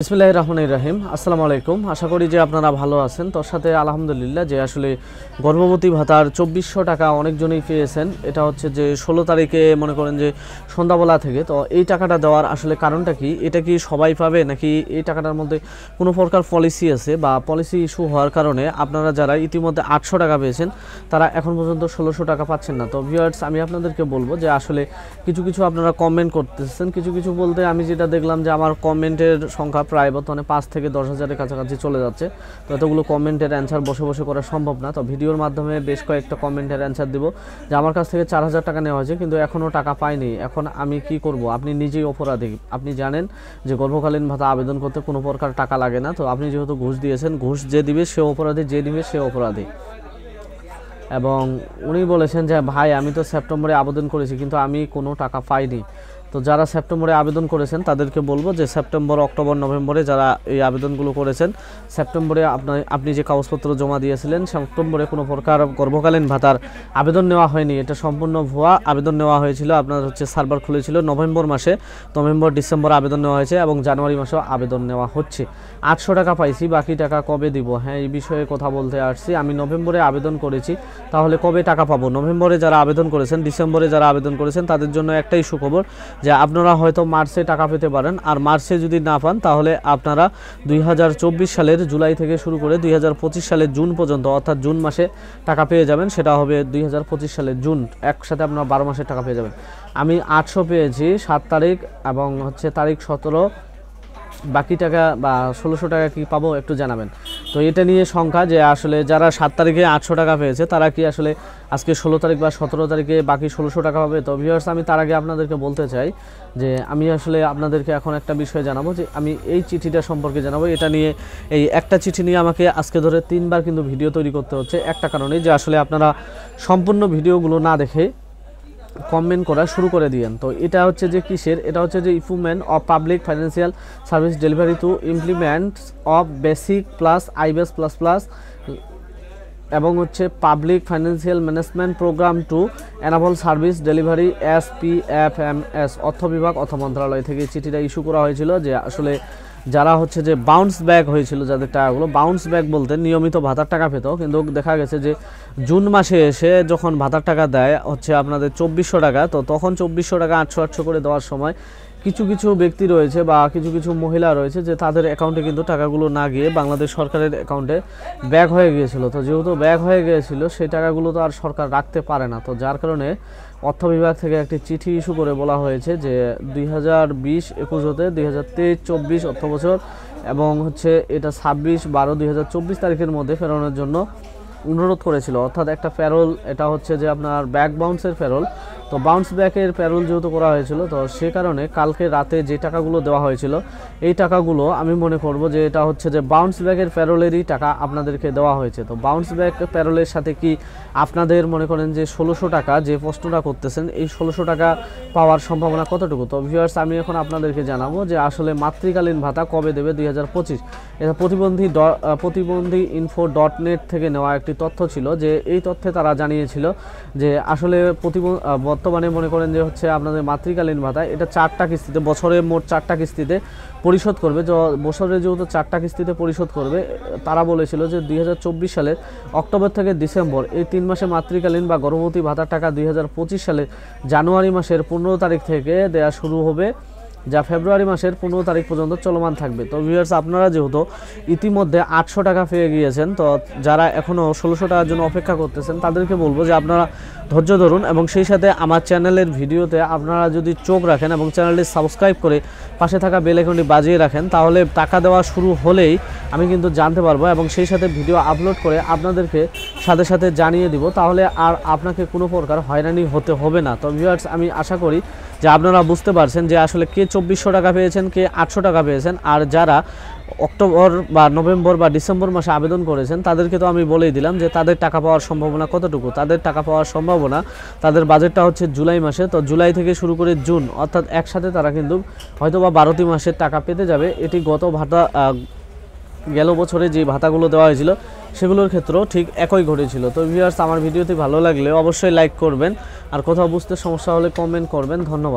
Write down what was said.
বিসমিল্লাহির রহমানির রহিম। আসসালামু আলাইকুম। আশা করি যে আপনারা ভালো আছেন। তোর সাথে আলহামদুলিল্লাহ যে আসলে গর্ভবতী ভাতার 2400 টাকা অনেকজনই পেয়েছেন। এটা হচ্ছে যে 16 তারিখে মনে করেন যে সন্ধ্যাবেলা থেকে। তো এই টাকাটা দেওয়ার আসলে কারণটা কি? এটা কি সবাই পাবে নাকি এই টাকাটার মধ্যে কোনো প্রকার পলিসি আছে বা পলিসি ইস্যু হওয়ার কারণে আপনারা যারা ইতিমধ্যে 800 টাকা পেয়েছেন তারা এখন পর্যন্ত 1600 টাকা পাচ্ছেন না? তো ভিউয়ার্স, আমি আপনাদেরকে বলবো যে আসলে কিছু আপনারা কমেন্ট করতেছেন, কিছু বলতে আমি যেটা দেখলাম যে আমার কমেন্টের সংখ্যা প্রায় বর্তমানে 5 থেকে 10,000-এর কাছাকাছি চলে যাচ্ছে। তো এতগুলো কমেন্টের অ্যান্সার বসে করা সম্ভব না। তো ভিডিওর মাধ্যমে বেশ কয়েকটা কমেন্টের অ্যান্সার দিব যে আমার কাছ থেকে 4,000 টাকা নেওয়া হয়েছে কিন্তু এখনও টাকা পাইনি, এখন আমি কি করব? আপনি নিজেই অপরাধী। আপনি জানেন যে গর্ভকালীন ভাতা আবেদন করতে কোনো প্রকার টাকা লাগে না। তো আপনি যেহেতু ঘুষ দিয়েছেন, ঘুষ যে দিবে সে অপরাধী, যে দিবে সে অপরাধী। এবং উনি বলেছেন যে ভাই আমি তো সেপ্টেম্বরে আবেদন করেছি কিন্তু আমি কোনো টাকা পাইনি। তো যারা সেপ্টেম্বরে আবেদন করেছেন তাদেরকে বলবো যে সেপ্টেম্বর, অক্টোবর, নভেম্বরে যারা এই আবেদনগুলো করেছেন, সেপ্টেম্বরে আপনি যে কাগজপত্র জমা দিয়েছিলেন, সেপ্টেম্বরে কোনো প্রকার গর্ভকালীন ভাতার আবেদন নেওয়া হয়নি। এটা সম্পূর্ণ ভুয়া আবেদন নেওয়া হয়েছিল। আপনার সার্ভার খুলেছিল নভেম্বর মাসে, নভেম্বর ডিসেম্বর আবেদন নেওয়া হয়েছে এবং জানুয়ারি মাসেও আবেদন নেওয়া হচ্ছে। 800 টাকা পাইছি, বাকি টাকা কবে দিব? হ্যাঁ, এই বিষয়ে কথা বলতে আসছি। আমি নভেম্বরে আবেদন করেছি, তাহলে কবে টাকা পাবো? নভেম্বরে যারা আবেদন করেছেন, ডিসেম্বরে যারা আবেদন করেছেন তাদের জন্য একটাই সুখবর যে আপনারা হয়তো মার্চে টাকা পেতে পারেন। আর মার্চে যদি না পান তাহলে আপনারা 2024 সালের জুলাই থেকে শুরু করে 2025 সালের জুন পর্যন্ত, অর্থাৎ জুন মাসে টাকা পেয়ে যাবেন। সেটা হবে 2025 সালের জুন, একসাথে আপনারা 12 মাসের টাকা পেয়ে যাবেন। আমি 800 পেয়েছি 7 তারিখ এবং তারিখ 17। বাকি টাকা বা 1600 টাকা কি পাবো একটু জানাবেন। তো এটা নিয়ে সংখ্যা যে আসলে যারা 7 তারিখে 800 টাকা পেয়েছে তারা কি আসলে আজকে 16 তারিখ বা 17 তারিখে বাকি 1600 টাকা পাবে? তো ভিউয়ার্স, আমি তার আগে আপনাদেরকে বলতে চাই যে আমি আসলে আপনাদেরকে এখন একটা বিষয় জানাবো যে আমি এই চিঠিটা সম্পর্কে জানাবো। এটা নিয়ে এই একটা চিঠি নিয়ে আমাকে আজকে ধরে 3বার কিন্তু ভিডিও তৈরি করতে হচ্ছে, একটা কারণে যে আসলে আপনারা সম্পূর্ণ ভিডিওগুলো না দেখে কমেন্ট করা শুরু করে দিয়েন। তো এটা হচ্ছে যে কিসের? এটা হচ্ছে যে improvement of public financial service delivery to implement of basic plus IBS plus plus এবং public financial management programme to enable service delivery SPFMS অর্থ বিভাগ, অর্থ মন্ত্রণালয় থেকে চিঠিটা ইস্যু করা হয়েছিল যে আসলে যারা যে বাউন্স ব্যাক হয়েছিল, যাদের টাকাগুলো বাউন্স ব্যাক বলতে নিয়মিত ভাতার টাকা পেত, কিন্তু দেখা গেছে যে জুন মাসে এসে যখন ভাতার টাকা দেয় আপনাদের 2400 টাকা, তো তখন 2400 টাকা 800 করে দেওয়ার সময় কিছু ব্যক্তি রয়েছে বা কিছু মহিলা রয়েছে যে তাদের অ্যাকাউন্টে কিন্তু টাকাগুলো না গিয়ে বাংলাদেশ সরকারের অ্যাকাউন্টে ব্যাক হয়ে গিয়েছিল। তো যেহেতু ব্যাক হয়ে গিয়েছিল সেই টাকাগুলো তো আর সরকার রাখতে পারে না। তো যার কারণে অর্থ বিভাগ থেকে একটি চিঠি ইস্যু করে বলা হয়েছে যে 2020-21 হতে 2023-24 অর্থ বছর এবং এটা 26/12/2024 তারিখের মধ্যে ফেরানোর জন্য অনুরোধ করেছিল। অর্থাৎ একটা প্যারোল, এটা যে আপনার ব্যাক বাউন্সের প্যারোল। তো বাউন্স ব্যাকের প্যারোল যেহেতু করা হয়েছিল, তো সে কারণে কালকে রাতে যে টাকাগুলো দেওয়া হয়েছিল এই টাকাগুলো আমি মনে করব যে এটা যে বাউন্স ব্যাকের প্যারোলেরই টাকা আপনাদেরকে দেওয়া হয়েছে। তো বাউন্স ব্যাক প্যারোলের সাথে কি আপনাদের মনে করেন যে 1600 টাকা যে প্রশ্নটা করতেছেন, এই 1600 টাকা পাওয়ার সম্ভাবনা কতটুকু? তো ভিউয়ার্স, আমি এখন আপনাদেরকে জানাবো যে আসলে মাতৃকালীন ভাতা কবে দেবে 2025। এটা প্রতিবন্ধী-info.net থেকে নেওয়া একটি তথ্য ছিল যে এই তথ্যে তারা জানিয়েছিল যে আসলে বর্তমানে মনে করেন যে আপনাদের মাতৃকালীন ভাতা এটা 4টা কিস্তিতে, বছরে মোট 4টা কিস্তিতে পরিশোধ করবে। বছরে যেহেতু 4টা কিস্তিতে পরিশোধ করবে, তারা বলেছিল যে 2024 সালের অক্টোবর থেকে ডিসেম্বর এই 3 মাসে মাতৃকালীন বা গর্ভবতী ভাতার টাকা 2025 সালের জানুয়ারি মাসের 15 তারিখ থেকে দেয়া শুরু হবে, যা ফেব্রুয়ারি মাসের 15 তারিখ পর্যন্ত চলমান থাকবে। তো ভিউয়ার্স, আপনারা যেহেতু ইতিমধ্যে 800 টাকা পেয়ে গিয়েছেন, তো যারা এখনও 1600 টাকার জন্য অপেক্ষা করতেছেন তাদেরকে বলবো যে আপনারা ধৈর্য ধরুন এবং সেই সাথে আমার চ্যানেলের ভিডিওতে আপনারা যদি চোখ রাখেন এবং চ্যানেলটি সাবস্ক্রাইব করে পাশে থাকা বেল আইকনটি বাজিয়ে রাখেন, তাহলে টাকা দেওয়া শুরু হলেই আমি কিন্তু জানতে পারবো এবং সেই সাথে ভিডিও আপলোড করে আপনাদেরকে সাথে জানিয়ে দিব। তাহলে আর আপনাকে কোনো প্রকার হয়রানি হতে হবে না। তো ভিউয়ার্স, আমি আশা করি যে আপনারা বুঝতে পারছেন যে আসলে কে 2400 টাকা পেয়েছেন, কে 800 টাকা পেয়েছেন। আর যারা অক্টোবর বা নভেম্বর বা ডিসেম্বর মাসে আবেদন করেছেন তাদেরকে তো আমি বলেই দিলাম যে তাদের টাকা পাওয়ার সম্ভাবনা কতটুকু। তাদের টাকা পাওয়ার সম্ভাবনা, তাদের বাজেটটা জুলাই মাসে, তো জুলাই থেকে শুরু করে জুন, অর্থাৎ একসাথে তারা কিন্তু হয়তো বা 12টি মাসের টাকা পেতে যাবে। এটি গত ভাতা গেল বছরে যে ভাতাগুলো দেওয়া হয়েছিল সেগুলোর ক্ষেত্রেও ঠিক একই ঘটেছিল। তো ভিউয়ার্স, আমার ভিডিওটি ভালো লাগলে অবশ্যই লাইক করবেন আর কোথাও বুঝতে সমস্যা হলে কমেন্ট করবেন। ধন্যবাদ।